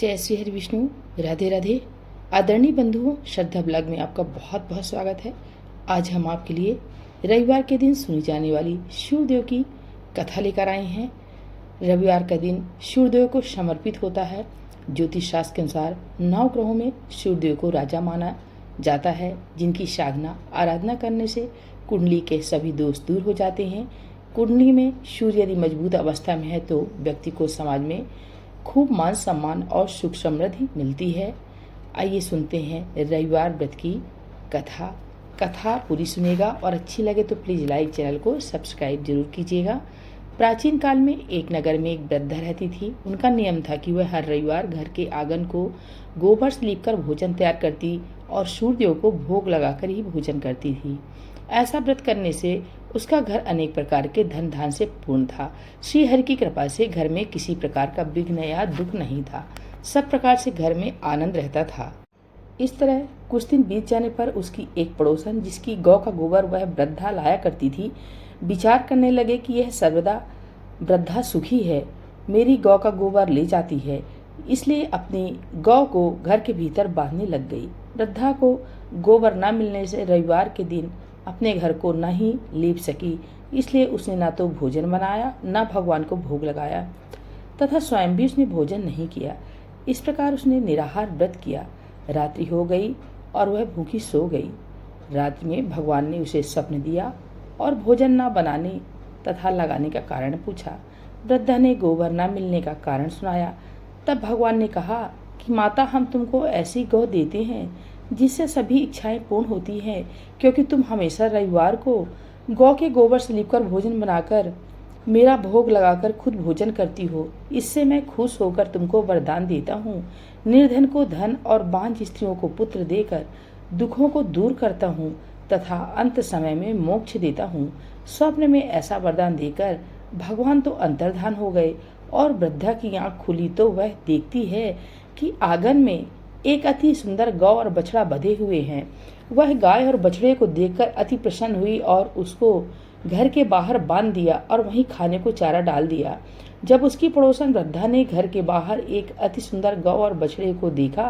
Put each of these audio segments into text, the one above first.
जय श्री हरि विष्णु। राधे राधे। आदरणीय बंधुओं, श्रद्धा ब्लॉग में आपका बहुत बहुत स्वागत है। आज हम आपके लिए रविवार के दिन सुनी जाने वाली सूर्यदेव की कथा लेकर आए हैं। रविवार का दिन सूर्यदेव को समर्पित होता है। ज्योतिष शास्त्र के अनुसार 9 ग्रहों में सूर्यदेव को राजा माना जाता है, जिनकी साधना आराधना करने से कुंडली के सभी दोष दूर हो जाते हैं। कुंडली में सूर्य यदि मजबूत अवस्था में है तो व्यक्ति को समाज में खूब मान सम्मान और सुख समृद्धि मिलती है। आइए सुनते हैं रविवार व्रत की कथा पूरी सुनेगा और अच्छी लगे तो प्लीज़ लाइक, चैनल को सब्सक्राइब जरूर कीजिएगा। प्राचीन काल में एक नगर में एक वृद्धा रहती थी। उनका नियम था कि वह हर रविवार घर के आंगन को गोबर से लीपकर भोजन तैयार करती और सूर्यदेव को भोग लगाकर ही भोजन करती थी। ऐसा व्रत करने से उसका घर अनेक प्रकार के धन धान से पूर्ण था। श्री हरि की कृपा से घर में किसी प्रकार का विघ्न या दुख नहीं था। सब प्रकार से घर में आनंद रहता था। इस तरह कुछ दिन बीत जाने पर उसकी एक पड़ोसन, जिसकी गौ का गोबर वह वृद्धा लाया करती थी, विचार करने लगे कि यह सर्वदा वृद्धा सुखी है, मेरी गौ का गोबर ले जाती है, इसलिए अपनी गौ को घर के भीतर बांधने लग गई। वृद्धा को गोबर न मिलने से रविवार के दिन अपने घर को न ही लीप सकी, इसलिए उसने न तो भोजन बनाया न भगवान को भोग लगाया तथा स्वयं भी उसने भोजन नहीं किया। इस प्रकार उसने निराहार व्रत किया। रात्रि हो गई और वह भूखी सो गई। रात्रि में भगवान ने उसे स्वप्न दिया और भोजन न बनाने तथा लगाने का कारण पूछा। वृद्धा ने गोबर न मिलने का कारण सुनाया। तब भगवान ने कहा कि माता, हम तुमको ऐसी गौ देते हैं जिससे सभी इच्छाएं पूर्ण होती हैं, क्योंकि तुम हमेशा रविवार को गौ के गोबर से लिपकर भोजन बनाकर मेरा भोग लगाकर खुद भोजन करती हो। इससे मैं खुश होकर तुमको वरदान देता हूँ। निर्धन को धन और बांझ स्त्रियों को पुत्र देकर दुखों को दूर करता हूँ तथा अंत समय में मोक्ष देता हूँ। स्वप्न में ऐसा वरदान देकर भगवान तो अंतर्धान हो गए और वृद्धा की आंख खुली तो वह देखती है कि आंगन में एक अति सुंदर गौ और बछड़ा बंधे हुए हैं। वह गाय और बछड़े को देखकर अति प्रसन्न हुई और उसको घर के बाहर बांध दिया और वहीं खाने को चारा डाल दिया। जब उसकी पड़ोसन वृद्धा ने घर के बाहर एक अति सुंदर गौ और बछड़े को देखा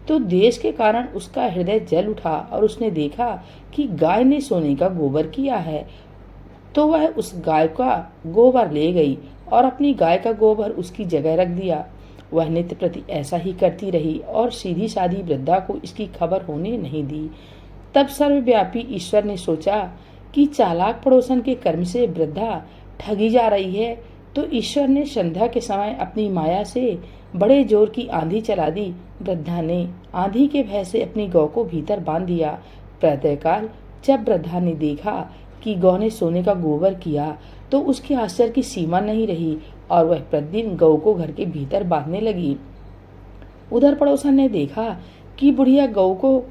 तो देश के कारण उसका हृदय जल उठा और उसने देखा कि गाय ने सोने का गोबर किया है, तो वह उस गाय का गोबर ले गई और अपनी गाय का गोबर उसकी जगह रख दिया। वह नित्य प्रति ऐसा ही करती रही और सीधी सादी वृद्धा को इसकी खबर होने नहीं दी। तब सर्वव्यापी ईश्वर ने सोचा कि चालाक पड़ोसन के कर्म से वृद्धा ठगी जा रही है, तो ईश्वर ने संध्या के समय अपनी माया से बड़े जोर की आंधी चला दी। वृद्धा ने आंधी के भय से अपनी गौ को भीतर बांध दिया। प्रातःकाल जब वृद्धा ने देखा कि गौ ने सोने का गोबर किया तो उसके आश्चर्य की सीमा नहीं रही और वह प्रतिदिन गौ को घर के भीतर बांधने लगी। उधर पड़ोसन ने देखा कि बुढ़िया गौ को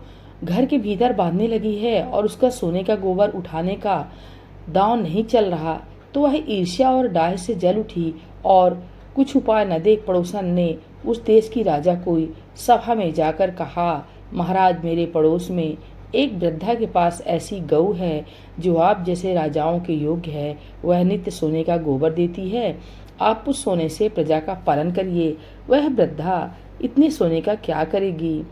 घर के भीतर बांधने लगी है और उसका सोने का गोबर उठाने का दांव नहीं चल रहा, तो वह ईर्ष्या और डाह से जल उठी और कुछ उपाय न देख पड़ोसन ने उस देश की राजा को सभा में जाकर कहा, महाराज, मेरे पड़ोस में एक वृद्धा के पास ऐसी गऊ है जो आप जैसे राजाओं के योग्य है। वह नित्य सोने का गोबर देती है। आप उस सोने से प्रजा का पालन करिए। वह वृद्धा इतने सोने का क्या करेगी?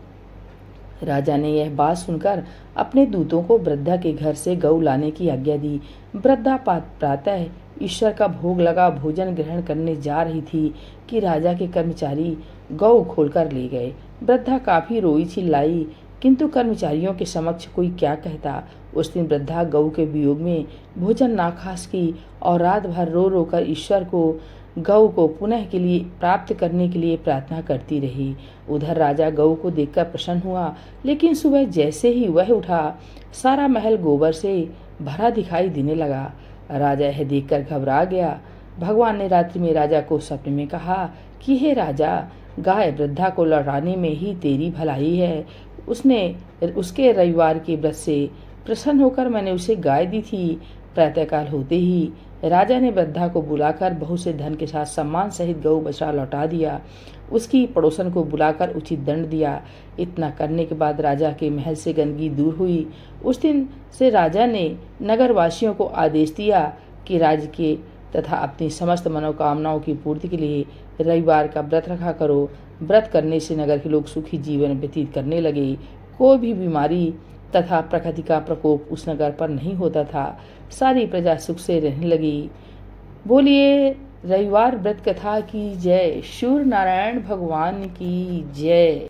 राजा ने यह बात सुनकर अपने दूतों को वृद्धा के घर से गऊ लाने की आज्ञा दी। वृद्धा प्रातः ईश्वर का भोग लगा भोजन ग्रहण करने जा रही थी कि राजा के कर्मचारी गऊ खोलकर ले गए। वृद्धा काफी रोई चिल्लाई, किंतु कर्मचारियों के समक्ष कोई क्या कहता। उस दिन वृद्धा गऊ के वियोग में भोजन ना खा सकी और रात भर रो रो कर ईश्वर को गऊ को पुनः के लिए प्राप्त करने के लिए प्रार्थना करती रही। उधर राजा गऊ को देखकर प्रसन्न हुआ, लेकिन सुबह जैसे ही वह उठा सारा महल गोबर से भरा दिखाई देने लगा। राजा यह देखकर घबरा गया। भगवान ने रात्रि में राजा को स्वप्न में कहा कि हे राजा, गाय वृद्धा को लौटाने में ही तेरी भलाई है। उसके रविवार के व्रत से प्रसन्न होकर मैंने उसे गाय दी थी। प्रातःकाल होते ही राजा ने वृद्धा को बुलाकर बहुत से धन के साथ सम्मान सहित गऊ बछड़ा लौटा दिया। उसकी पड़ोसन को बुलाकर उचित दंड दिया। इतना करने के बाद राजा के महल से गंदगी दूर हुई। उस दिन से राजा ने नगरवासियों को आदेश दिया कि राज्य के तथा अपनी समस्त मनोकामनाओं की पूर्ति के लिए रविवार का व्रत रखा करो। व्रत करने से नगर के लोग सुखी जीवन व्यतीत करने लगे। कोई भी बीमारी तथा प्रकृति का प्रकोप उस नगर पर नहीं होता था। सारी प्रजा सुख से रहने लगी। बोलिए रविवार व्रत कथा की जय। सूर्य नारायण भगवान की जय।